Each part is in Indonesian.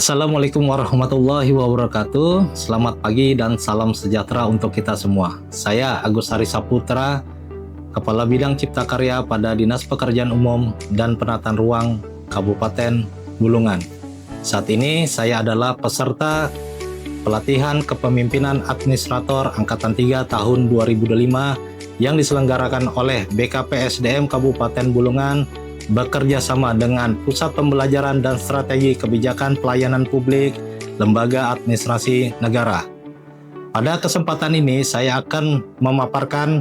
Assalamualaikum warahmatullahi wabarakatuh. Selamat pagi dan salam sejahtera untuk kita semua. Saya Agus Hari Saputra, Kepala Bidang Cipta Karya pada Dinas Pekerjaan Umum dan Penataan Ruang Kabupaten Bulungan. Saat ini saya adalah peserta pelatihan kepemimpinan administrator Angkatan 3 tahun 2025 yang diselenggarakan oleh BKPSDM Kabupaten Bulungan bekerja sama dengan Pusat Pembelajaran dan Strategi Kebijakan Pelayanan Publik Lembaga Administrasi Negara. Pada kesempatan ini saya akan memaparkan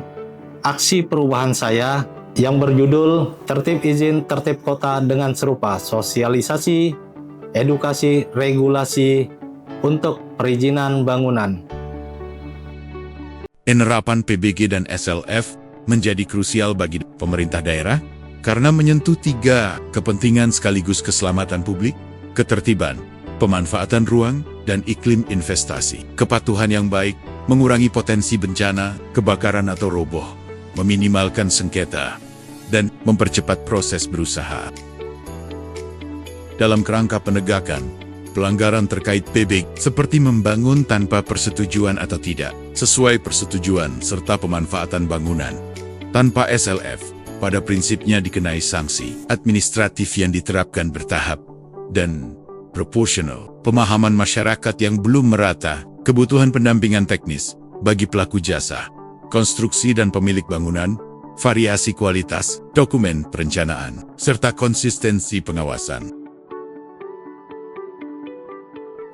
aksi perubahan saya yang berjudul Tertib Izin Tertib Kota dengan serupa sosialisasi, edukasi, regulasi untuk perizinan bangunan. Penerapan PBG dan SLF menjadi krusial bagi pemerintah daerah karena menyentuh tiga kepentingan sekaligus: keselamatan publik, ketertiban, pemanfaatan ruang, dan iklim investasi. Kepatuhan yang baik mengurangi potensi bencana, kebakaran atau roboh, meminimalkan sengketa, dan mempercepat proses berusaha. Dalam kerangka penegakan, pelanggaran terkait PBG seperti membangun tanpa persetujuan atau tidak sesuai persetujuan serta pemanfaatan bangunan tanpa SLF pada prinsipnya dikenai sanksi administratif yang diterapkan bertahap dan proporsional. Pemahaman masyarakat yang belum merata, kebutuhan pendampingan teknis bagi pelaku jasa, konstruksi dan pemilik bangunan, variasi kualitas, dokumen perencanaan, serta konsistensi pengawasan.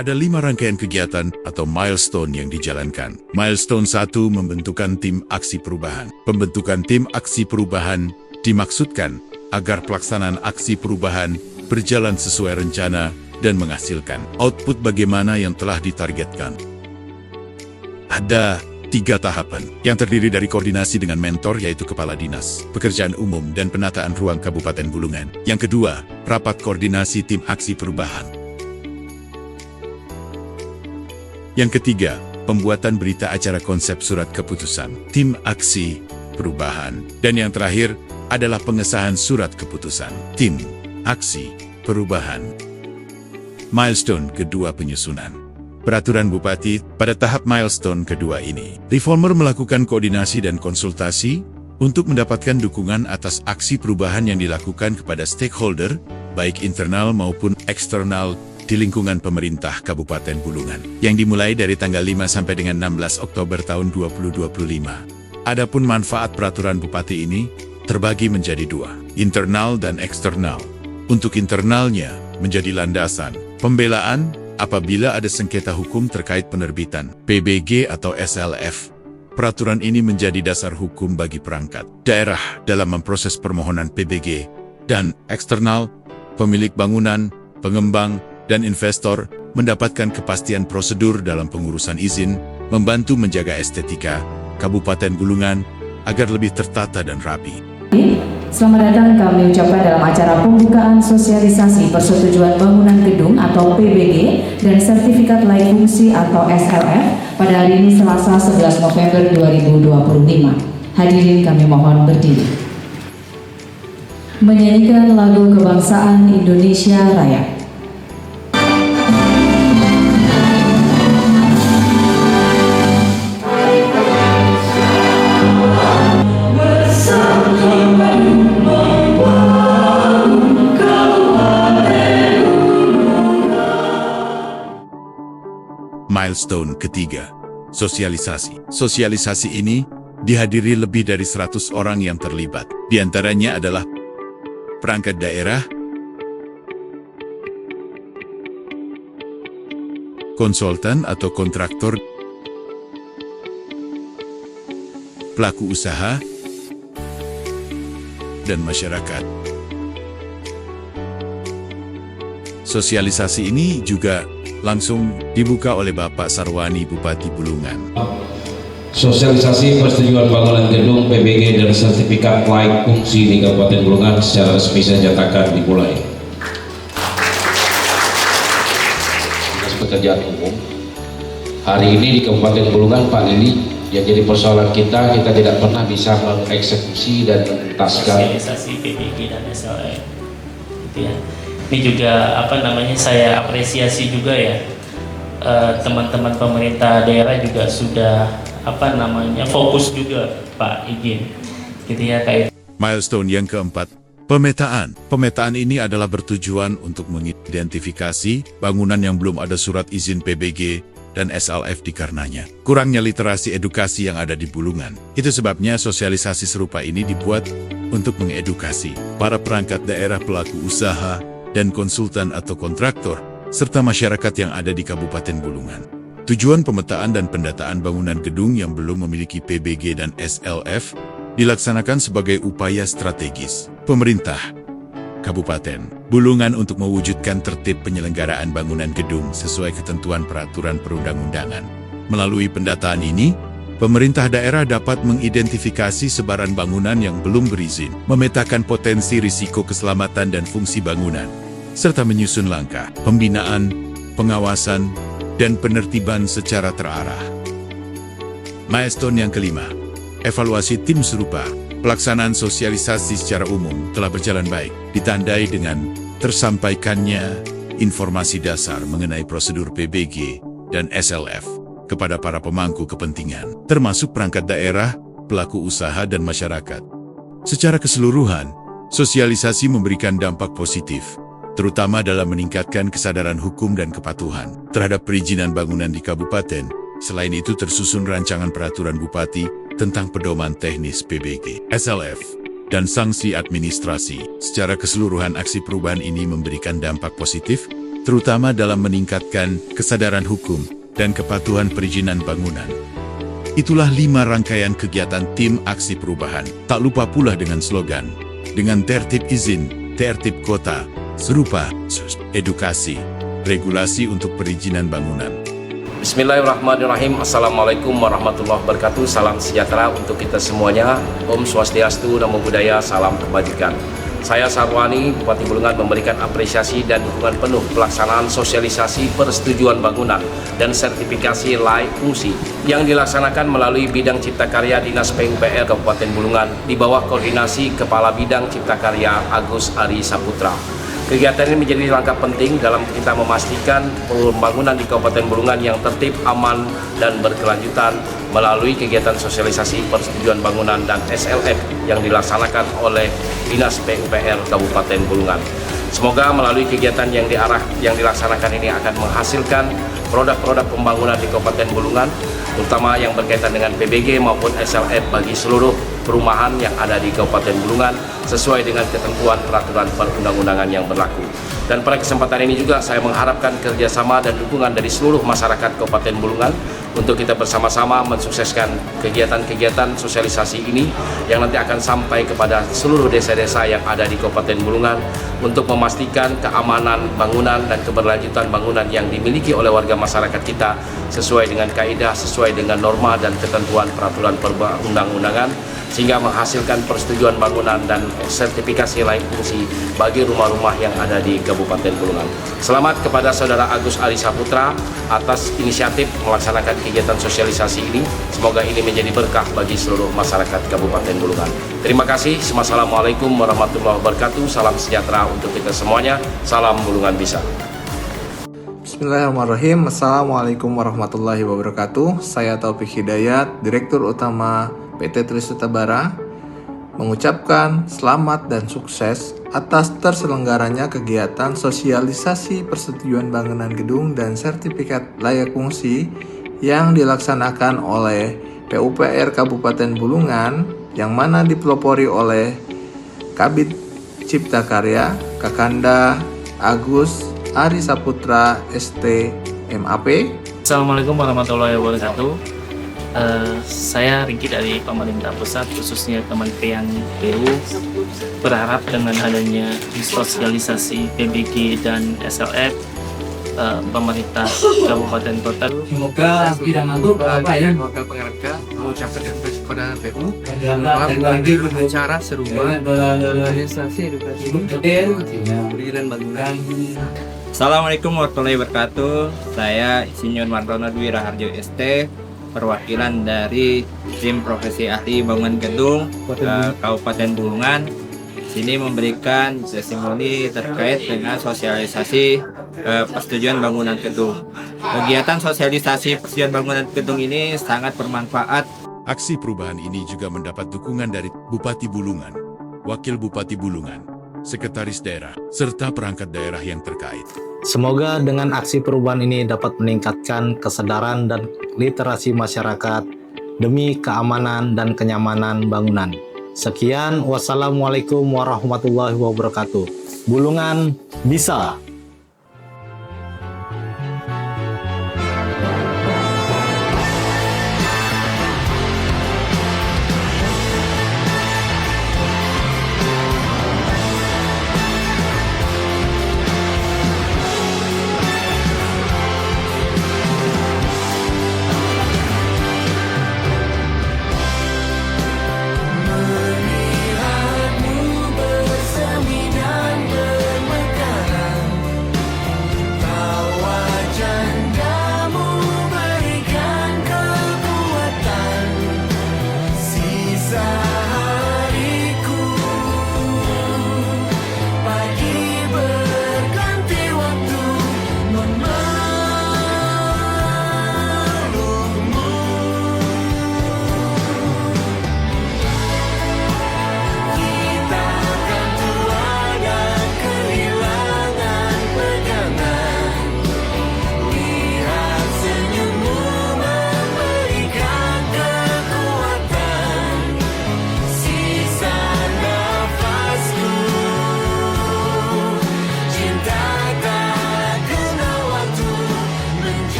Ada 5 rangkaian kegiatan atau milestone yang dijalankan. Milestone 1, membentukan tim aksi perubahan. Pembentukan tim aksi perubahan dimaksudkan agar pelaksanaan aksi perubahan berjalan sesuai rencana dan menghasilkan output bagaimana yang telah ditargetkan. Ada 3 tahapan yang terdiri dari koordinasi dengan mentor, yaitu Kepala Dinas Pekerjaan Umum dan Penataan Ruang Kabupaten Bulungan. Yang kedua, rapat koordinasi tim aksi perubahan. Yang ketiga, pembuatan berita acara konsep surat keputusan tim aksi perubahan. Dan yang terakhir adalah pengesahan surat keputusan tim aksi perubahan. Milestone kedua, penyusunan Peraturan Bupati. Pada tahap milestone kedua ini, reformer melakukan koordinasi dan konsultasi untuk mendapatkan dukungan atas aksi perubahan yang dilakukan kepada stakeholder, baik internal maupun eksternal, di lingkungan pemerintah Kabupaten Bulungan, yang dimulai dari tanggal 5 sampai dengan 16 Oktober tahun 2025. Adapun manfaat peraturan Bupati ini terbagi menjadi 2, internal dan eksternal. Untuk internalnya menjadi landasan pembelaan apabila ada sengketa hukum terkait penerbitan PBG atau SLF. Peraturan ini menjadi dasar hukum bagi perangkat daerah dalam memproses permohonan PBG. Dan eksternal, pemilik bangunan, pengembang, dan investor mendapatkan kepastian prosedur dalam pengurusan izin, membantu menjaga estetika Kabupaten Bulungan agar lebih tertata dan rapi. Selamat datang kami ucapkan dalam acara pembukaan sosialisasi persetujuan bangunan gedung atau PBG dan sertifikat layak fungsi atau SLF pada hari ini Selasa 11 November 2025. Hadirin kami mohon berdiri. Menyanyikan lagu kebangsaan Indonesia Raya. Milestone ketiga, sosialisasi. Sosialisasi ini dihadiri lebih dari 100 orang yang terlibat. Di antaranya adalah perangkat daerah, konsultan atau kontraktor, pelaku usaha, dan masyarakat. Sosialisasi ini juga langsung dibuka oleh Bapak Sarwani, Bupati Bulungan. Sosialisasi persetujuan bangunan gedung PBG dan sertifikat layak fungsi di Kabupaten Bulungan secara resmi saya nyatakan dimulai. Dinas Pekerjaan Umum hari ini di Kabupaten Bulungan, Pak Lili, yang jadi persoalan kita tidak pernah bisa mengeksekusi dan menuntaskan sosialisasi PBG dan SLF, gitu ya. Ini juga saya apresiasi juga ya, teman-teman pemerintah daerah juga sudah fokus juga Pak izin gitu ya Kak. Milestone yang keempat, pemetaan. Pemetaan ini adalah bertujuan untuk mengidentifikasi bangunan yang belum ada surat izin PBG dan SLF dikarenanya kurangnya literasi edukasi yang ada di Bulungan. Itu sebabnya sosialisasi serupa ini dibuat untuk mengedukasi para perangkat daerah, pelaku usaha, dan konsultan atau kontraktor, serta masyarakat yang ada di Kabupaten Bulungan. Tujuan pemetaan dan pendataan bangunan gedung yang belum memiliki PBG dan SLF dilaksanakan sebagai upaya strategis pemerintah Kabupaten Bulungan untuk mewujudkan tertib penyelenggaraan bangunan gedung sesuai ketentuan peraturan perundang-undangan. Melalui pendataan ini, pemerintah daerah dapat mengidentifikasi sebaran bangunan yang belum berizin, memetakan potensi risiko keselamatan dan fungsi bangunan, serta menyusun langkah pembinaan, pengawasan, dan penertiban secara terarah. Milestone yang kelima, evaluasi tim serupa. Pelaksanaan sosialisasi secara umum telah berjalan baik, ditandai dengan tersampaikannya informasi dasar mengenai prosedur PBG dan SLF kepada para pemangku kepentingan, termasuk perangkat daerah, pelaku usaha, dan masyarakat. Secara keseluruhan, sosialisasi memberikan dampak positif, terutama dalam meningkatkan kesadaran hukum dan kepatuhan terhadap perizinan bangunan di kabupaten. Selain itu tersusun rancangan peraturan Bupati tentang pedoman teknis PBG, SLF, dan sanksi administrasi. Secara keseluruhan aksi perubahan ini memberikan dampak positif, terutama dalam meningkatkan kesadaran hukum dan kepatuhan perizinan bangunan. Itulah 5 rangkaian kegiatan tim aksi perubahan. Tak lupa pula dengan slogan, dengan tertib izin, tertib kota, serupa, edukasi, regulasi untuk perizinan bangunan. Bismillahirrahmanirrahim. Assalamualaikum warahmatullahi wabarakatuh. Salam sejahtera untuk kita semuanya. Om Swastiastu, Namo Buddhaya, salam kebajikan. Saya Sarwani, Bupati Bulungan, memberikan apresiasi dan dukungan penuh pelaksanaan sosialisasi persetujuan bangunan dan sertifikasi layak fungsi yang dilaksanakan melalui bidang Cipta Karya Dinas PUPR Kabupaten Bulungan di bawah koordinasi Kepala Bidang Cipta Karya Agus Ari Saputra. Kegiatan ini menjadi langkah penting dalam kita memastikan pembangunan di Kabupaten Bulungan yang tertib, aman, dan berkelanjutan melalui kegiatan sosialisasi persetujuan bangunan dan SLF yang dilaksanakan oleh Dinas PUPR Kabupaten Bulungan. Semoga melalui kegiatan yang dilaksanakan ini akan menghasilkan produk-produk pembangunan di Kabupaten Bulungan, terutama yang berkaitan dengan PBG maupun SLF bagi seluruh perumahan yang ada di Kabupaten Bulungan sesuai dengan ketentuan peraturan perundang-undangan yang berlaku. Dan pada kesempatan ini juga saya mengharapkan kerjasama dan dukungan dari seluruh masyarakat Kabupaten Bulungan untuk kita bersama-sama mensukseskan kegiatan-kegiatan sosialisasi ini yang nanti akan sampai kepada seluruh desa-desa yang ada di Kabupaten Bulungan untuk memastikan keamanan bangunan dan keberlanjutan bangunan yang dimiliki oleh warga masyarakat kita sesuai dengan kaidah, sesuai dengan norma dan ketentuan peraturan perundang-undangan, sehingga menghasilkan persetujuan bangunan dan sertifikasi layak fungsi bagi rumah-rumah yang ada di Kabupaten Bulungan. Selamat kepada Saudara Agus Ari Saputra atas inisiatif melaksanakan kegiatan sosialisasi ini. Semoga ini menjadi berkah bagi seluruh masyarakat Kabupaten Bulungan. Terima kasih. Wassalamualaikum warahmatullahi wabarakatuh. Salam sejahtera untuk kita semuanya. Salam Bulungan Bisa. Bismillahirrahmanirrahim. Assalamualaikum warahmatullahi wabarakatuh. Saya Taufik Hidayat, Direktur Utama PT Trisute Bara, mengucapkan selamat dan sukses atas terselenggaranya kegiatan sosialisasi persetujuan bangunan gedung dan sertifikat layak fungsi yang dilaksanakan oleh PUPR Kabupaten Bulungan, yang mana dipelopori oleh Kabid Cipta Karya Kakanda Agus Ari Saputra ST MAP. Assalamualaikum warahmatullahi wabarakatuh. Saya Riki dari pemerintah pusat, khususnya Kementerian PU, berharap dengan adanya sosialisasi PBG dan SLF, pemerintah Kabupaten Kota, semoga bidang itu wakil pengarga mengucapkan kepada PU mengambil cara serupa organisasi edukasi perizinan bangunan. Assalamualaikum warahmatullahi wabarakatuh. Saya Insinyur Martono Dwi Raharjo ST, perwakilan dari tim profesi ahli bangunan gedung Kabupaten Bulungan. Sini memberikan testimoni terkait dengan sosialisasi persetujuan bangunan gedung. Kegiatan sosialisasi persetujuan bangunan gedung ini sangat bermanfaat. Aksi perubahan ini juga mendapat dukungan dari Bupati Bulungan, Wakil Bupati Bulungan, Sekretaris Daerah, serta perangkat daerah yang terkait. Semoga dengan aksi perubahan ini dapat meningkatkan kesadaran dan literasi masyarakat demi keamanan dan kenyamanan bangunan. Sekian, wassalamualaikum warahmatullahi wabarakatuh. Bulungan bisa.